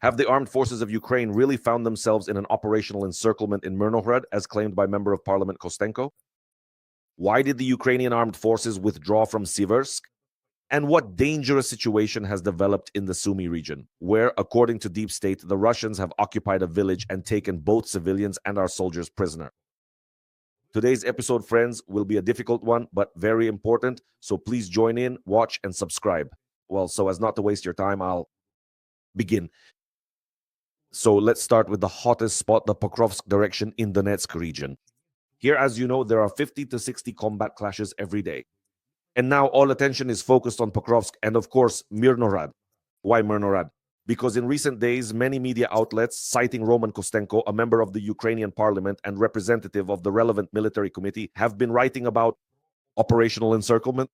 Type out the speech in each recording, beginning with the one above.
Have the armed forces of Ukraine really found themselves in an operational encirclement in Myrnohrad, as claimed by Member of Parliament Kostenko? Why did the Ukrainian armed forces withdraw from Siversk? And what dangerous situation has developed in the Sumy region, where, according to Deep State, the Russians have occupied a village and taken both civilians and our soldiers prisoner? Today's episode, friends, will be a difficult one, but very important, so please join in, watch, and subscribe. Well, so as not to waste your time, I'll begin. So let's start with the hottest spot, the Pokrovsk direction in Donetsk region. Here, as you know, there are 50 to 60 combat clashes every day. And now all attention is focused on Pokrovsk and, of course, Myrnohrad. Why Myrnohrad? Because in recent days, many media outlets, citing Roman Kostenko, a member of the Ukrainian parliament and representative of the relevant military committee, have been writing about operational encirclement.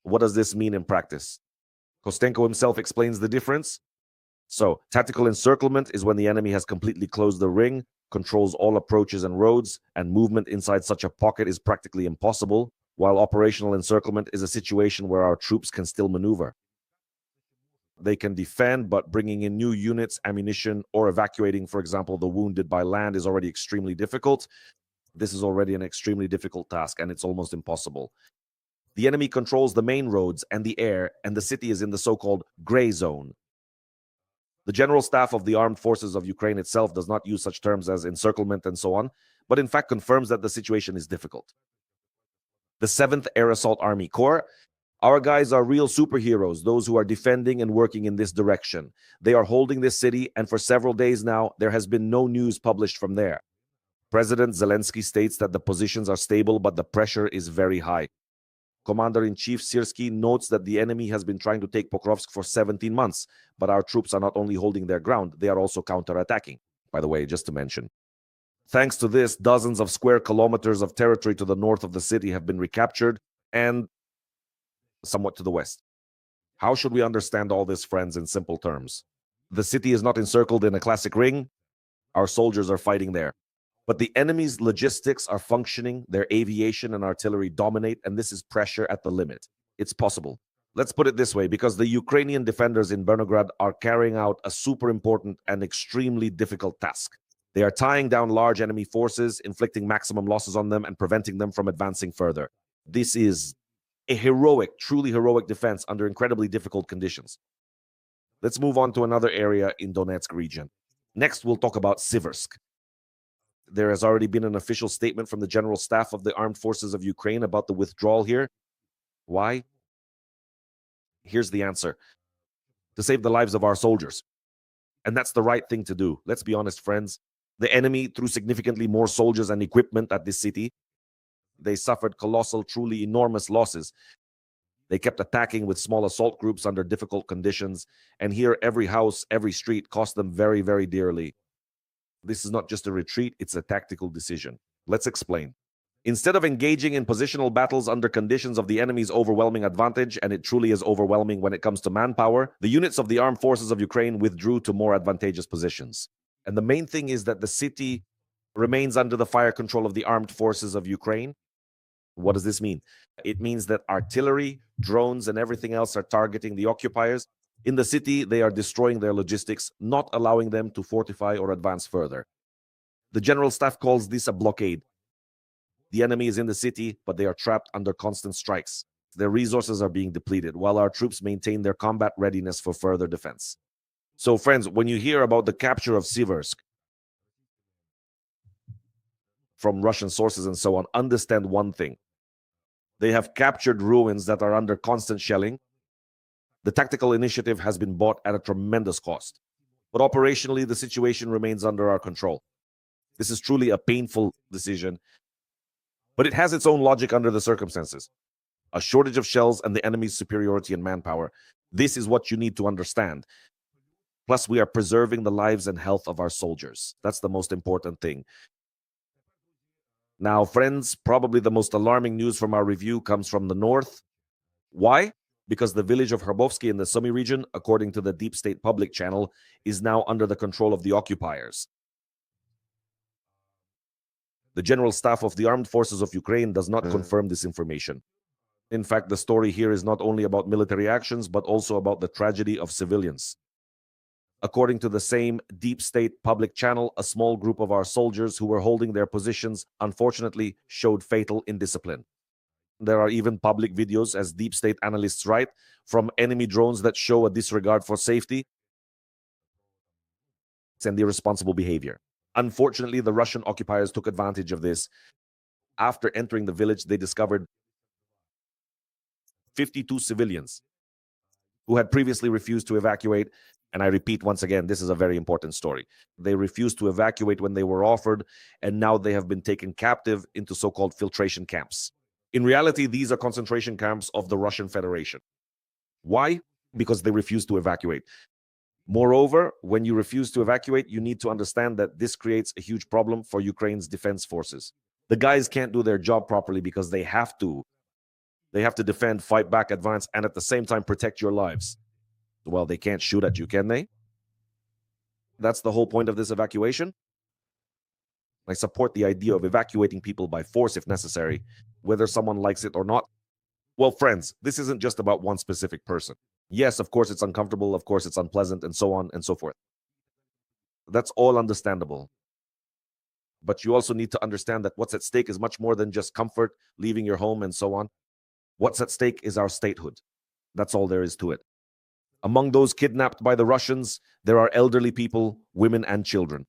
What does this mean in practice? Kostenko himself explains the difference. So, tactical encirclement is when the enemy has completely closed the ring, controls all approaches and roads, and movement inside such a pocket is practically impossible, while operational encirclement is a situation where our troops can still maneuver. They can defend, but bringing in new units, ammunition, or evacuating, for example, the wounded by land is already extremely difficult. This is already an extremely difficult task, and it's almost impossible. The enemy controls the main roads and the air, and the city is in the so-called gray zone. The General Staff of the Armed Forces of Ukraine itself does not use such terms as encirclement and so on, but in fact confirms that the situation is difficult. The 7th Air Assault Army Corps, our guys are real superheroes, those who are defending and working in this direction. They are holding this city, and for several days now, there has been no news published from there. President Zelensky states that the positions are stable, but the pressure is very high. Commander-in-Chief Sirsky notes that the enemy has been trying to take Pokrovsk for 17 months, but our troops are not only holding their ground, they are also counterattacking. By the way, just to mention. Thanks to this, dozens of square kilometers of territory to the north of the city have been recaptured, and somewhat to the west. How should we understand all this, friends, in simple terms? The city is not encircled in a classic ring. Our soldiers are fighting there. But the enemy's logistics are functioning, their aviation and artillery dominate, and this is pressure at the limit. It's possible. Let's put it this way, because the Ukrainian defenders in Myrnohrad are carrying out a super important and extremely difficult task. They are tying down large enemy forces, inflicting maximum losses on them, and preventing them from advancing further. This is a heroic, truly heroic defense under incredibly difficult conditions. Let's move on to another area in Donetsk region. Next, we'll talk about Siversk. There has already been an official statement from the General Staff of the Armed Forces of Ukraine about the withdrawal here. Why? Here's the answer. To save the lives of our soldiers. And that's the right thing to do. Let's be honest, friends. The enemy threw significantly more soldiers and equipment at this city. They suffered colossal, truly enormous losses. They kept attacking with small assault groups under difficult conditions. And here, every house, every street cost them very, very dearly. This is not just a retreat, it's a tactical decision. Let's explain. Instead of engaging in positional battles under conditions of the enemy's overwhelming advantage, and it truly is overwhelming when it comes to manpower, the units of the armed forces of Ukraine withdrew to more advantageous positions. And the main thing is that the city remains under the fire control of the armed forces of Ukraine. What does this mean? It means that artillery, drones, and everything else are targeting the occupiers. In the city, they are destroying their logistics, not allowing them to fortify or advance further. The General Staff calls this a blockade. The enemy is in the city, but they are trapped under constant strikes. Their resources are being depleted, while our troops maintain their combat readiness for further defense. So, friends, when you hear about the capture of Siversk from Russian sources and so on, understand one thing. They have captured ruins that are under constant shelling. The tactical initiative has been bought at a tremendous cost. But operationally, the situation remains under our control. This is truly a painful decision, but it has its own logic under the circumstances. A shortage of shells and the enemy's superiority in manpower. This is what you need to understand. Plus, we are preserving the lives and health of our soldiers. That's the most important thing. Now, friends, probably the most alarming news from our review comes from the north. Why? Because the village of Hrabovske in the Sumy region, according to the Deep State public channel, is now under the control of the occupiers. The General Staff of the Armed Forces of Ukraine does not confirm this information. In fact, the story here is not only about military actions, but also about the tragedy of civilians. According to the same deep state public channel, a small group of our soldiers who were holding their positions unfortunately showed fatal indiscipline. There are even public videos, as deep state analysts write, from enemy drones that show a disregard for safety and irresponsible behavior. Unfortunately, the Russian occupiers took advantage of this. After entering the village, they discovered 52 civilians who had previously refused to evacuate. And I repeat once again, this is a very important story. They refused to evacuate when they were offered, and now they have been taken captive into so-called filtration camps. In reality, these are concentration camps of the Russian Federation. Why? Because they refuse to evacuate. Moreover, when you refuse to evacuate, you need to understand that this creates a huge problem for Ukraine's defense forces. The guys can't do their job properly because they have to. They have to defend, fight back, advance, and at the same time protect your lives. Well, they can't shoot at you, can they? That's the whole point of this evacuation. I support the idea of evacuating people by force if necessary, whether someone likes it or not. Well, friends, this isn't just about one specific person. Yes, of course it's uncomfortable, of course it's unpleasant, and so on and so forth. That's all understandable. But you also need to understand that what's at stake is much more than just comfort, leaving your home, and so on. What's at stake is our statehood. That's all there is to it. Among those kidnapped by the Russians, there are elderly people, women, and children.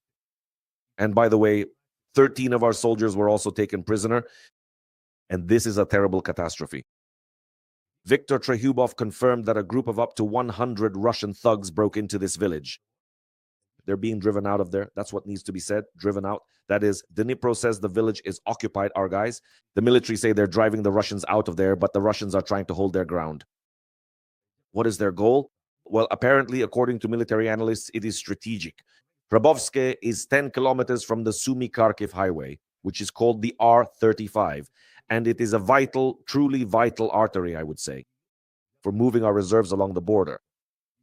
And by the way, 13 of our soldiers were also taken prisoner, and this is a terrible catastrophe. Viktor Trehubov confirmed that a group of up to 100 Russian thugs broke into this village. They're being driven out of there. That's what needs to be said, driven out. That is, Dnipro says the village is occupied, our guys. The military say they're driving the Russians out of there, but the Russians are trying to hold their ground. What is their goal? Well, apparently, according to military analysts, it is strategic. Hrabovske is 10 kilometers from the Sumy-Kharkiv highway, which is called the R35, and it is a vital, truly vital artery, I would say, for moving our reserves along the border.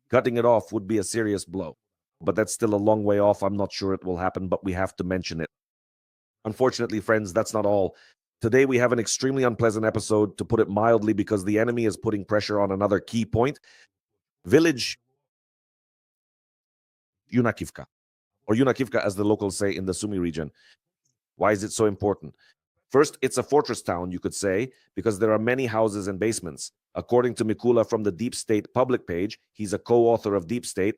Cutting it off would be a serious blow, but that's still a long way off. I'm not sure it will happen, but we have to mention it. Unfortunately, friends, that's not all. Today, we have an extremely unpleasant episode, to put it mildly, because the enemy is putting pressure on another key point. Village Yunakivka, or Yunakivka as the locals say in the Sumy region. Why is it so important? First, it's a fortress town, you could say, because there are many houses and basements. According to Mikula from the Deep State public page, he's a co-author of Deep State.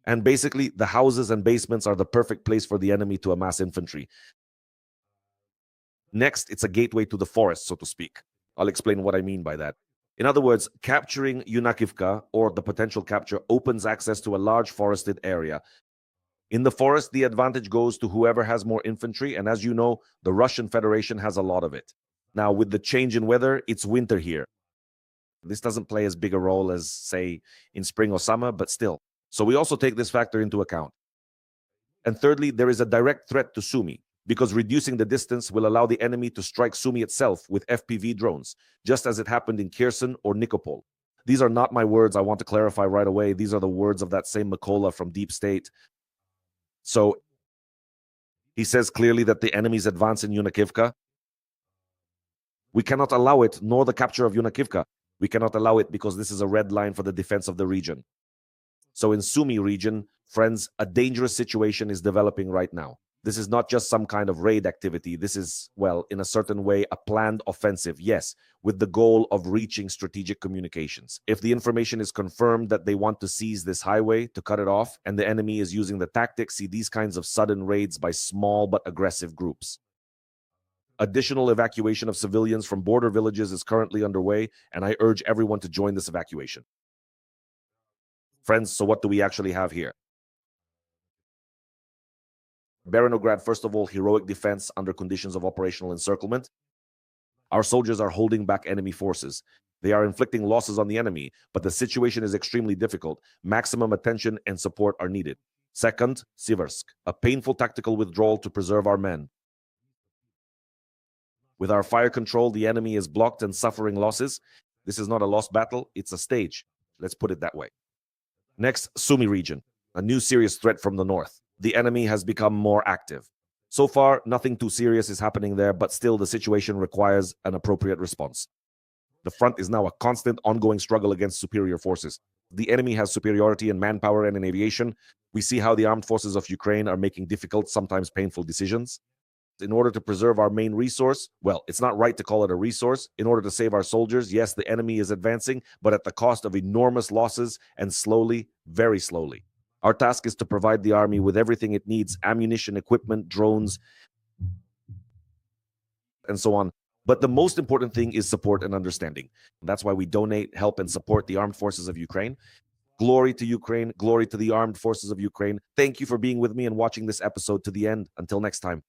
And basically, the houses and basements are the perfect place for the enemy to amass infantry. Next, it's a gateway to the forest, so to speak. I'll explain what I mean by that. In other words, capturing Yunakivka, or the potential capture, opens access to a large forested area. In the forest, the advantage goes to whoever has more infantry, and as you know, the Russian Federation has a lot of it. Now, with the change in weather, it's winter here. This doesn't play as big a role as, say, in spring or summer, but still. So we also take this factor into account. And thirdly, there is a direct threat to Sumy, because reducing the distance will allow the enemy to strike Sumy itself with FPV drones, just as it happened in Kherson or Nikopol. These are not my words, I want to clarify right away. These are the words of that same Mykola from Deep State. So he says clearly that the enemy's advance in Yunakivka, we cannot allow it, nor the capture of Yunakivka. We cannot allow it because this is a red line for the defense of the region. So in Sumy region, friends, a dangerous situation is developing right now. This is not just some kind of raid activity. This is, well, in a certain way, a planned offensive, yes, with the goal of reaching strategic communications. If the information is confirmed that they want to seize this highway to cut it off, and the enemy is using the tactics, see these kinds of sudden raids by small but aggressive groups. Additional evacuation of civilians from border villages is currently underway, and I urge everyone to join this evacuation. Friends, so what do we actually have here? Myrnohrad, first of all, heroic defense under conditions of operational encirclement. Our soldiers are holding back enemy forces. They are inflicting losses on the enemy, but the situation is extremely difficult. Maximum attention and support are needed. Second, Siversk, a painful tactical withdrawal to preserve our men. With our fire control, the enemy is blocked and suffering losses. This is not a lost battle, it's a stage. Let's put it that way. Next, Sumy region, a new serious threat from the north. The enemy has become more active. So far, nothing too serious is happening there, but still the situation requires an appropriate response. The front is now a constant, ongoing struggle against superior forces. The enemy has superiority in manpower and in aviation. We see how the armed forces of Ukraine are making difficult, sometimes painful decisions. In order to preserve our main resource, well, it's not right to call it a resource. In order to save our soldiers, yes, the enemy is advancing, but at the cost of enormous losses and slowly, very slowly. Our task is to provide the army with everything it needs: ammunition, equipment, drones, and so on. But the most important thing is support and understanding. That's why we donate, help, and support the armed forces of Ukraine. Glory to Ukraine. Glory to the armed forces of Ukraine. Thank you for being with me and watching this episode to the end. Until next time.